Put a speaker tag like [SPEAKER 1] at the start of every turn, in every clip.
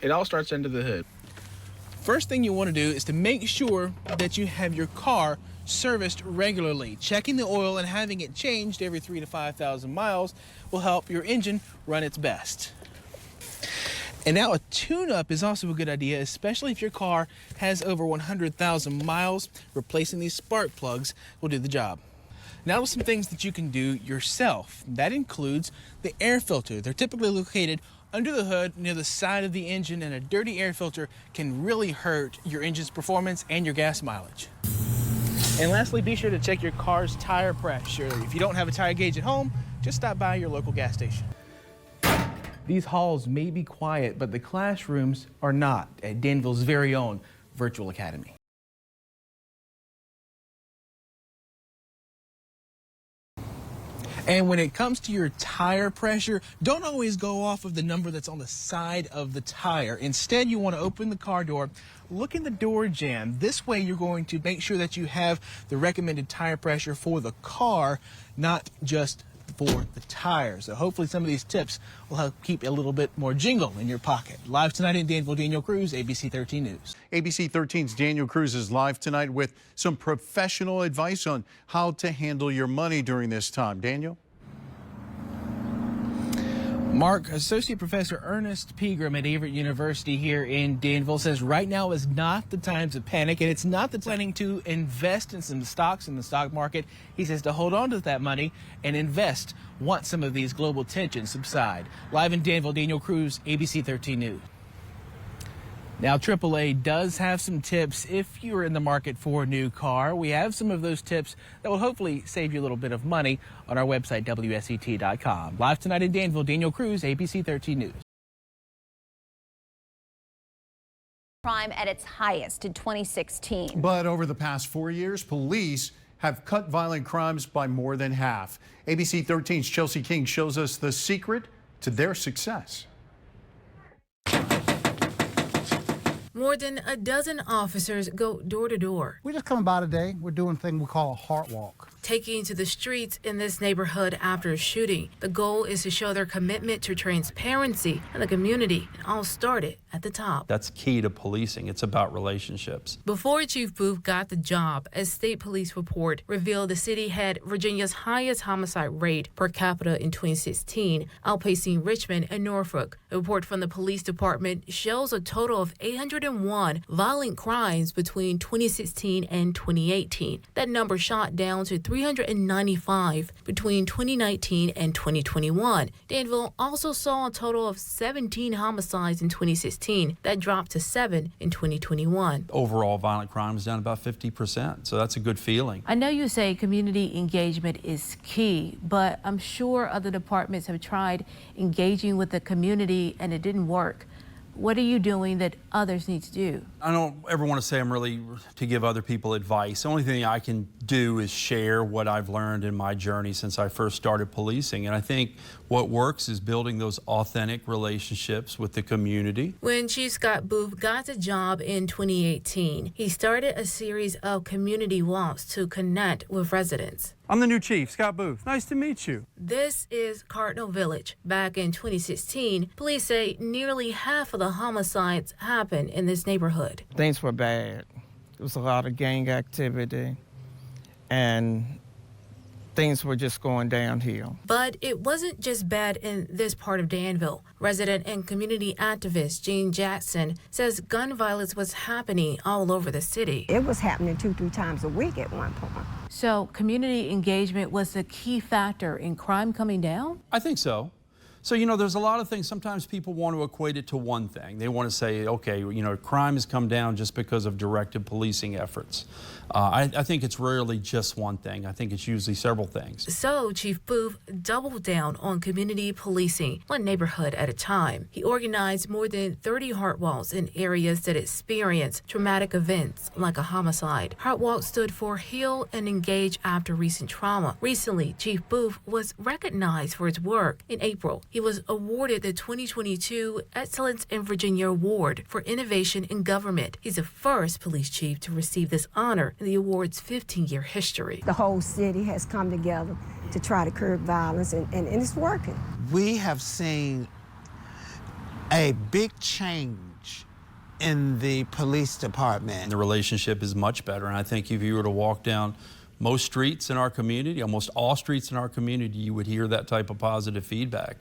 [SPEAKER 1] It all starts under the hood. First thing you want to do is to make sure that you have your car serviced regularly. Checking the oil and having it changed every 3,000 to 5,000 miles will help your engine run its best. And now a tune-up is also a good idea, especially if your car has over 100,000 miles. Replacing these spark plugs will do the job. Now some things that you can do yourself. That includes the air filter. They're typically located under the hood near the side of the engine, and a dirty air filter can really hurt your engine's performance and your gas mileage. And lastly, be sure to check your car's tire pressure. If you don't have a tire gauge at home, just stop by your local gas station. These halls may be quiet, but the classrooms are not at Danville's very own Virtual Academy. And when it comes to your tire pressure, don't always go off of the number that's on the side of the tire. Instead, you want to open the car door, look in the door jamb. This way, you're going to make sure that you have the recommended tire pressure for the car, not just for the tires. So hopefully some of these tips will help keep a little bit more jingle in your pocket. Live tonight in Danville, Daniel Cruz, ABC 13 News.
[SPEAKER 2] ABC 13's Daniel Cruz is live tonight with some professional advice on how to handle your money during this time. Daniel?
[SPEAKER 1] Mark, Associate Professor Ernest Pegram at Everett University here in Danville says right now is not the time to panic, and it's not the planning to invest in some stocks in the stock market. He says to hold on to that money and invest once some of these global tensions subside. Live in Danville, Daniel Cruz, ABC 13 News. Now, AAA does have some tips if you're in the market for a new car. We have some of those tips that will hopefully save you a little bit of money on our website, WSET.com. Live tonight in Danville, Daniel Cruz, ABC 13 News.
[SPEAKER 3] Crime at its highest in 2016.
[SPEAKER 2] But over the past 4 years, police have cut violent crimes by more than half. ABC 13's Chelsea King shows us the secret to their success.
[SPEAKER 4] More than a dozen officers go door to door.
[SPEAKER 5] We just come about a day. We're doing a thing we call a heart walk.
[SPEAKER 4] Taking to the streets in this neighborhood after a shooting. The goal is to show their commitment to transparency in the community. It all started at the top.
[SPEAKER 6] That's key to policing. It's about relationships.
[SPEAKER 4] Before Chief Booth got the job, a state police report revealed the city had Virginia's highest homicide rate per capita in 2016, outpacing Richmond and Norfolk. A report from the police department shows a total of 801 violent crimes between 2016 and 2018. That number shot down to 395 between 2019 and 2021. Danville also saw a total of 17 homicides in 2016. That dropped to 7 in 2021.
[SPEAKER 6] Overall violent crime is down about 50%, so that's a good feeling.
[SPEAKER 7] I know you say community engagement is key, but I'm sure other departments have tried engaging with the community and it didn't work. What are you doing that others need to do?
[SPEAKER 6] I don't ever want to say I'm really to give other people advice. The only thing I can do is share what I've learned in my journey since I first started policing. And I think what works is building those authentic relationships with the community.
[SPEAKER 4] When Chief Scott Booth got the job in 2018, he started a series of community walks to connect with residents.
[SPEAKER 8] I'm the new chief, Scott Booth. Nice to meet you.
[SPEAKER 4] This is Cardinal Village. Back in 2016, police say nearly half of the homicides happened in this neighborhood.
[SPEAKER 9] Things were bad. There was a lot of gang activity, and things were just going downhill.
[SPEAKER 4] But it wasn't just bad in this part of Danville. Resident and community activist Jean Jackson says gun violence was happening all over the city.
[SPEAKER 10] It was happening 2-3 times a week at one point.
[SPEAKER 7] So community engagement was a key factor in crime coming down?
[SPEAKER 6] I think so. So, you know, there's a lot of things. Sometimes people want to equate it to one thing. They want to say, okay, you know, crime has come down just because of directed policing efforts. I think it's rarely just one thing. I think it's usually several things.
[SPEAKER 4] So Chief Booth doubled down on community policing, one neighborhood at a time. He organized more than 30 heart walks in areas that experienced traumatic events like a homicide. Heart walks stood for Heal and Engage After Recent Trauma. Recently, Chief Booth was recognized for his work. In April, he was awarded the 2022 Excellence in Virginia Award for Innovation in Government. He's the first police chief to receive this honor in the award's 15-year history.
[SPEAKER 10] The whole city has come together to try to curb violence, and it's working.
[SPEAKER 11] We have seen a big change in the police department.
[SPEAKER 6] The relationship is much better, and I think if you were to walk down most streets in our community, almost all streets in our community, you would hear that type of positive feedback.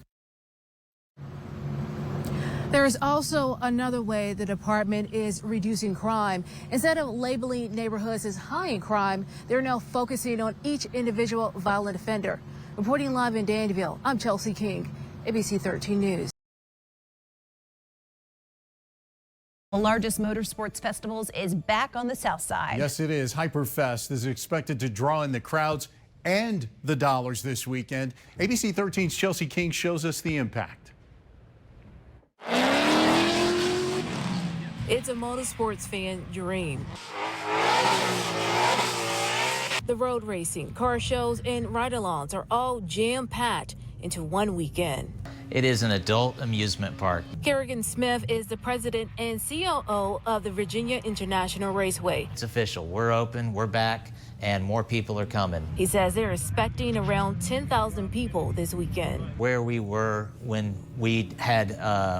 [SPEAKER 4] There is also another way the department is reducing crime. Instead of labeling neighborhoods as high in crime, they're now focusing on each individual violent offender. Reporting live in Danville, I'm Chelsea King, ABC 13 News.
[SPEAKER 3] The largest motorsports festivals is back on the south side.
[SPEAKER 2] Yes, it is. Hyperfest is expected to draw in the crowds and the dollars this weekend. ABC 13's Chelsea King shows us the impact.
[SPEAKER 4] It's a motorsports fan dream. The road racing, car shows, and ride-alongs are all jam-packed into one weekend.
[SPEAKER 12] It is an adult amusement park.
[SPEAKER 4] Kerrigan Smith is the president and COO of the Virginia International Raceway.
[SPEAKER 12] It's official. We're open, we're back, and more people are coming.
[SPEAKER 4] He says they're expecting around 10,000 people this weekend.
[SPEAKER 12] Where we were when we had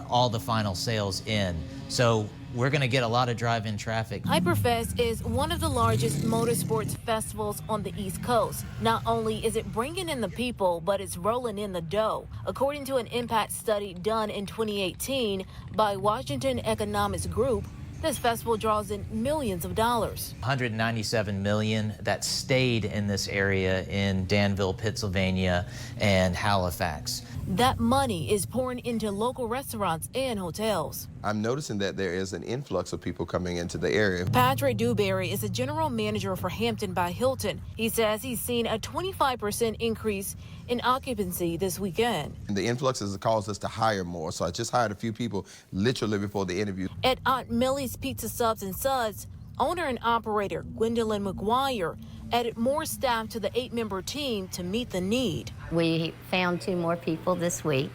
[SPEAKER 12] all the final sales in. So we're going to get a lot of drive-in traffic.
[SPEAKER 4] Hyperfest is one of the largest motorsports festivals on the East Coast. Not only is it bringing in the people, but it's rolling in the dough. According to an impact study done in 2018 by Washington Economics Group, this festival draws in millions of dollars.
[SPEAKER 12] $197 million that stayed in this area in Danville, Pennsylvania, and Halifax.
[SPEAKER 4] That money is pouring into local restaurants and hotels.
[SPEAKER 13] I'm noticing that there is an influx of people coming into the area.
[SPEAKER 4] Patrick Dewberry is the general manager for Hampton by Hilton. He says he's seen a 25% increase in occupancy this weekend.
[SPEAKER 13] And the influx has caused us to hire more, so I just hired a few people literally before the interview.
[SPEAKER 4] At Aunt Millie's Pizza Subs and Suds, owner and operator Gwendolyn McGuire added more staff to the 8-member team to meet the need.
[SPEAKER 14] We found 2 more people this week.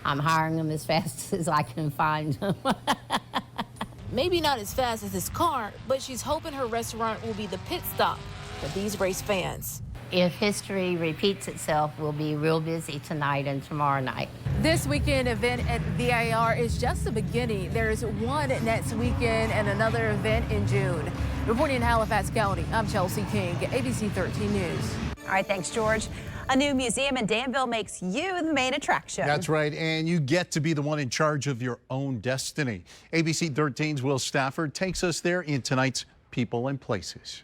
[SPEAKER 14] I'm hiring them as fast as I can find them.
[SPEAKER 4] Maybe not as fast as his car, but she's hoping her restaurant will be the pit stop for these race fans.
[SPEAKER 14] If history repeats itself, we'll be real busy tonight and tomorrow night.
[SPEAKER 4] This weekend event at VIR is just the beginning. There's one next weekend and another event in June. Reporting in Halifax County, I'm Chelsea King, ABC 13 News.
[SPEAKER 3] All right, thanks, George. A new museum in Danville makes you the main attraction.
[SPEAKER 2] That's right, and you get to be the one in charge of your own destiny. ABC 13's Will Stafford takes us there in tonight's People and Places.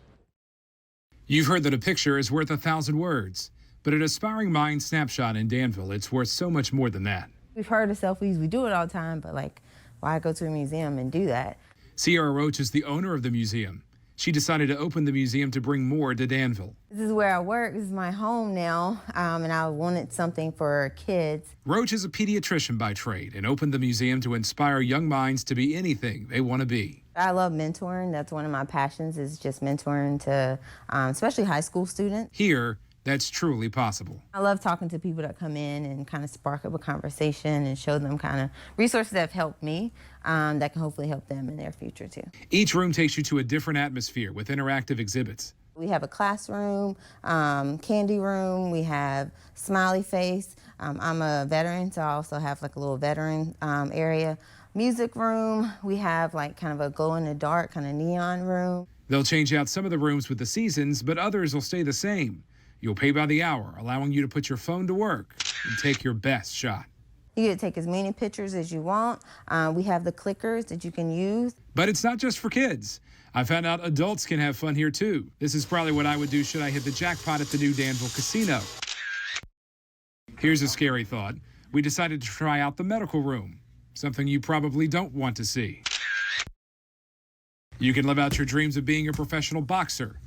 [SPEAKER 15] You've heard that a picture is worth 1,000 words, but an aspiring mind snapshot in Danville, it's worth so much more than that.
[SPEAKER 16] We've heard of selfies, we do it all the time, but like, why go to a museum and do that?
[SPEAKER 15] Sierra Roach is the owner of the museum. She decided to open the museum to bring more to Danville.
[SPEAKER 16] This is where I work, this is my home now, and I wanted something for kids.
[SPEAKER 15] Roach is a pediatrician by trade and opened the museum to inspire young minds to be anything they want to be.
[SPEAKER 16] I love mentoring. That's one of my passions, is just mentoring to especially high school students.
[SPEAKER 15] Here, that's truly possible.
[SPEAKER 16] I love talking to people that come in and kind of spark up a conversation and show them kind of resources that have helped me that can hopefully help them in their future too.
[SPEAKER 15] Each room takes you to a different atmosphere with interactive exhibits.
[SPEAKER 16] We have a classroom, candy room, we have smiley face. I'm a veteran, so I also have like a little veteran area. Music room, we have like kind of a glow in the dark kind of neon room.
[SPEAKER 15] They'll change out some of the rooms with the seasons, but others will stay the same. You'll pay by the hour, allowing you to put your phone to work and take your best shot.
[SPEAKER 16] You get to take as many pictures as you want. We have the clickers that you can use.
[SPEAKER 15] But it's not just for kids. I found out adults can have fun here too. This is probably what I would do should I hit the jackpot at the new Danville Casino. Here's a scary thought. We decided to try out the medical room, something you probably don't want to see. You can live out your dreams of being a professional boxer.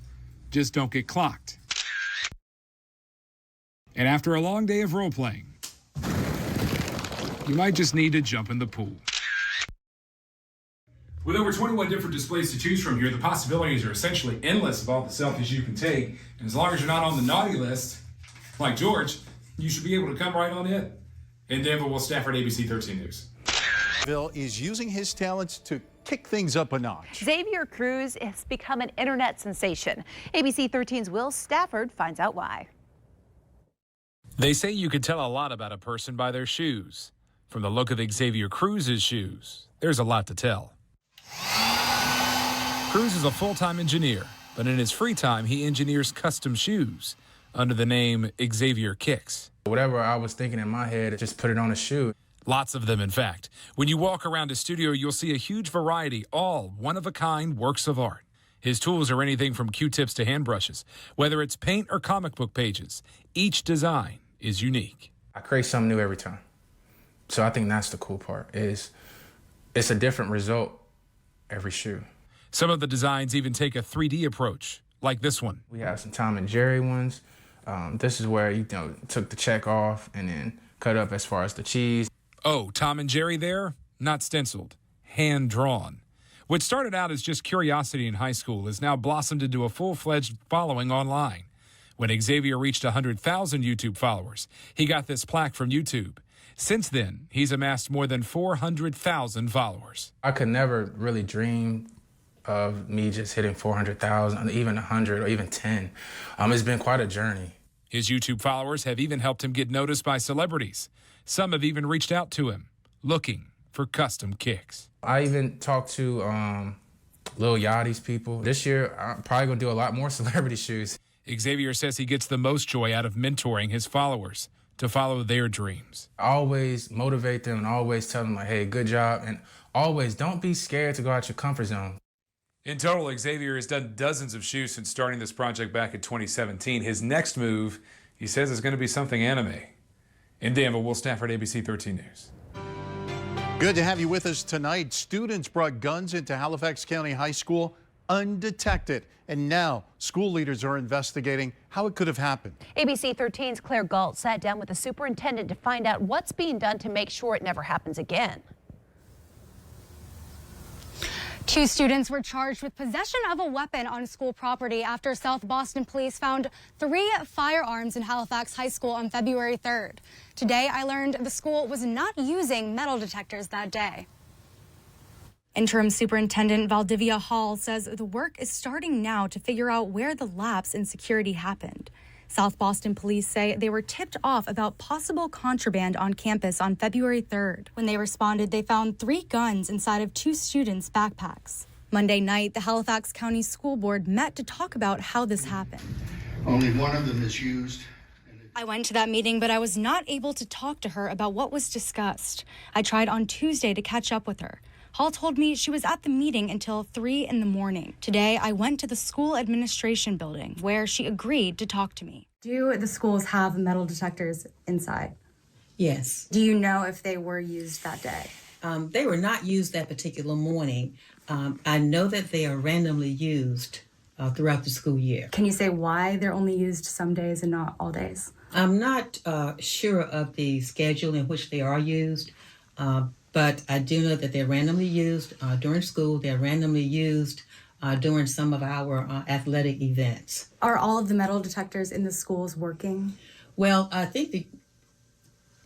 [SPEAKER 15] Just don't get clocked. And after a long day of role-playing, you might just need to jump in the pool. With over 21 different displays to choose from here, the possibilities are essentially endless of all the selfies you can take. And as long as you're not on the naughty list, like George, you should be able to come right on in. In Danville, Will Stafford, ABC 13 News.
[SPEAKER 2] Bill is using his talents to kick things up a notch.
[SPEAKER 3] Xavier Cruz has become an internet sensation. ABC 13's Will Stafford finds out why.
[SPEAKER 15] They say you can tell a lot about a person by their shoes. From the look of Xavier Cruz's shoes, there's a lot to tell. Cruz is a full-time engineer, but in his free time, he engineers custom shoes under the name Xavier Kicks.
[SPEAKER 17] Whatever I was thinking in my head, just put it on a shoe.
[SPEAKER 15] Lots of them, in fact. When you walk around his studio, you'll see a huge variety, all one-of-a-kind works of art. His tools are anything from Q-tips to hand brushes. Whether it's paint or comic book pages, each design is unique.
[SPEAKER 17] I create something new every time. So I think that's the cool part, is it's a different result every shoe.
[SPEAKER 15] Some of the designs even take a 3D approach, like this one.
[SPEAKER 17] We have some Tom and Jerry ones. This is where you took the check off and then cut up as far as the cheese.
[SPEAKER 15] Oh, Tom and Jerry there? Not stenciled, hand-drawn. What started out as just curiosity in high school has now blossomed into a full-fledged following online. When Xavier reached 100,000 YouTube followers, he got this plaque from YouTube. Since then, he's amassed more than 400,000 followers.
[SPEAKER 17] I could never really dream of me just hitting 400,000, even 100 or even 10. It's been quite a journey.
[SPEAKER 15] His YouTube followers have even helped him get noticed by celebrities. Some have even reached out to him, looking for custom kicks.
[SPEAKER 17] I even talked to Lil Yachty's people. This year, I'm probably gonna do a lot more celebrity shoes.
[SPEAKER 15] Xavier says he gets the most joy out of mentoring his followers to follow their dreams.
[SPEAKER 17] I always motivate them and always tell them, like, hey, good job. And always don't be scared to go out your comfort zone.
[SPEAKER 15] In total, Xavier has done dozens of shoes since starting this project back in 2017. His next move, he says, is going to be something anime. In Danville, Will Stafford, ABC 13 News.
[SPEAKER 2] Good to have you with us tonight. Students brought guns into Halifax County High School undetected, and now school leaders are investigating how it could have happened.
[SPEAKER 3] ABC 13's Claire Galt sat down with the superintendent to find out what's being done to make sure it never happens again.
[SPEAKER 18] 2 students were charged with possession of a weapon on school property after South Boston police found 3 firearms in Halifax High School on February 3rd. Today, I learned the school was not using metal detectors that day. Interim Superintendent Valdivia Hall says the work is starting now to figure out where the lapse in security happened. South Boston police say they were tipped off about possible contraband on campus on February 3rd. When they responded, they found 3 guns inside of 2 students' backpacks. Monday night, the Halifax County School Board met to talk about how this happened.
[SPEAKER 19] Only one of them is used.
[SPEAKER 18] I went to that meeting, but I was not able to talk to her about what was discussed. I tried on Tuesday to catch up with her. Hall told me she was at the meeting until 3 in the morning. Today, I went to the school administration building where she agreed to talk to me.
[SPEAKER 20] Do the schools have metal detectors inside?
[SPEAKER 21] Yes.
[SPEAKER 20] Do you know if they were used that day?
[SPEAKER 21] They were not used that particular morning. I know that they are randomly used throughout the school year.
[SPEAKER 20] Can you say why they're only used some days and not all days?
[SPEAKER 21] I'm not sure of the schedule in which they are used, but I do know that they're randomly used during school. They're randomly used during some of our athletic events.
[SPEAKER 20] Are all of the metal detectors in the schools working?
[SPEAKER 21] Well, I think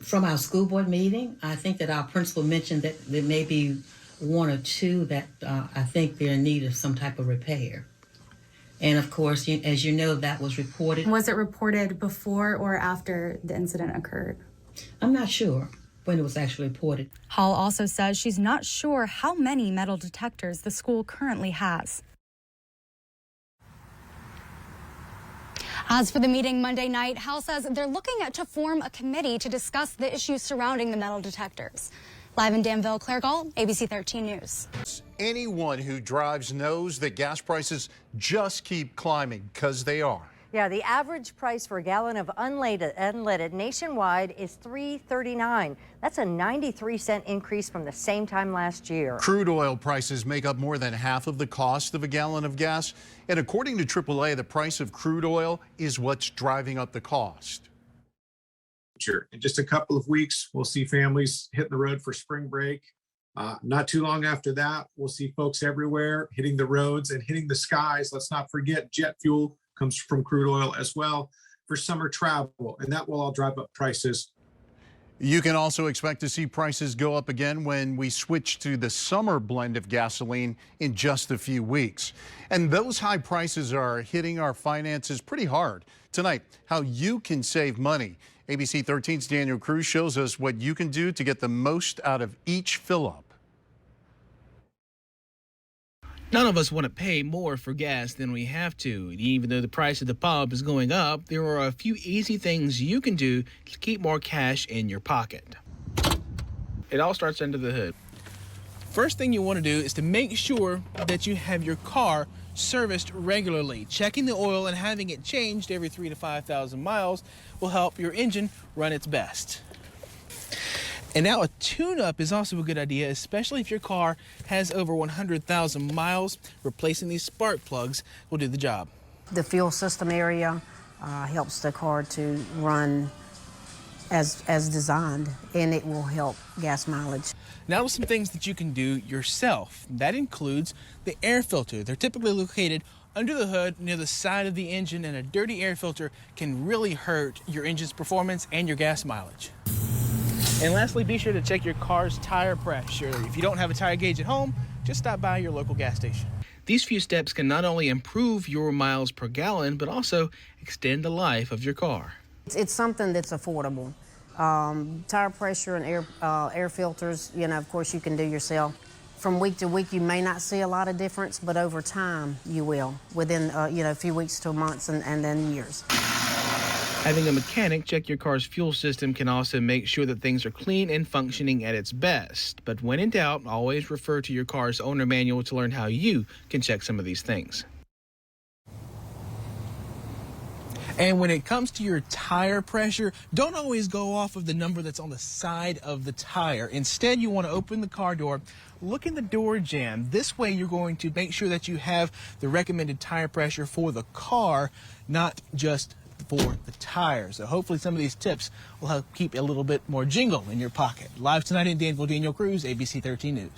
[SPEAKER 21] from our school board meeting, I think that our principal mentioned that there may be 1 or 2 that I think they're in need of some type of repair. And of course, as you know, that was reported.
[SPEAKER 20] Was it reported before or after the incident occurred?
[SPEAKER 21] I'm not sure when it was actually reported.
[SPEAKER 18] Hall also says she's not sure how many metal detectors the school currently has. As for the meeting Monday night, Hall says they're looking to form a committee to discuss the issues surrounding the metal detectors. Live in Danville, Claire Galt, ABC 13 News.
[SPEAKER 2] Anyone who drives knows that gas prices just keep climbing, because they are.
[SPEAKER 22] Yeah, the average price for a gallon of unleaded nationwide is $3.39. That's a 93-cent increase from the same time last year.
[SPEAKER 2] Crude oil prices make up more than half of the cost of a gallon of gas. And according to AAA, the price of crude oil is what's driving up the cost.
[SPEAKER 23] In just a couple of weeks, we'll see families hitting the road for spring break. Not too long after that, we'll see folks everywhere hitting the roads and hitting the skies. Let's not forget jet fuel comes from crude oil as well for summer travel, and that will all drive up prices.
[SPEAKER 2] You can also expect to see prices go up again when we switch to the summer blend of gasoline in just a few weeks. And those high prices are hitting our finances pretty hard. Tonight, how you can save money. ABC 13's Daniel Cruz shows us what you can do to get the most out of each fill-up.
[SPEAKER 1] None of us want to pay more for gas than we have to. Even though the price of the pump is going up, there are a few easy things you can do to keep more cash in your pocket. It all starts under the hood. First thing you want to do is to make sure that you have your car serviced regularly. Checking the oil and having it changed every 3,000 to 5,000 miles will help your engine run its best. And now a tune-up is also a good idea, especially if your car has over 100,000 miles. Replacing these spark plugs will do the job.
[SPEAKER 10] The fuel system area helps the car to run as designed, and it will help gas mileage.
[SPEAKER 1] Now some things that you can do yourself. That includes the air filter. They're typically located under the hood near the side of the engine, and a dirty air filter can really hurt your engine's performance and your gas mileage. And lastly, be sure to check your car's tire pressure. If you don't have a tire gauge at home, just stop by your local gas station. These few steps can not only improve your miles per gallon, but also extend the life of your car.
[SPEAKER 10] It's something that's affordable. Tire pressure and air filters, of course you can do yourself. From week to week, you may not see a lot of difference, but over time you will, within a few weeks to months and then years.
[SPEAKER 1] Having a mechanic check your car's fuel system can also make sure that things are clean and functioning at its best. But when in doubt, always refer to your car's owner manual to learn how you can check some of these things. And when it comes to your tire pressure, don't always go off of the number that's on the side of the tire. Instead, you want to open the car door, look in the door jamb. This way, you're going to make sure that you have the recommended tire pressure for the car, not just for the tires. So hopefully some of these tips will help keep a little bit more jingle in your pocket. Live tonight in Danville, Daniel Cruz, ABC 13 News.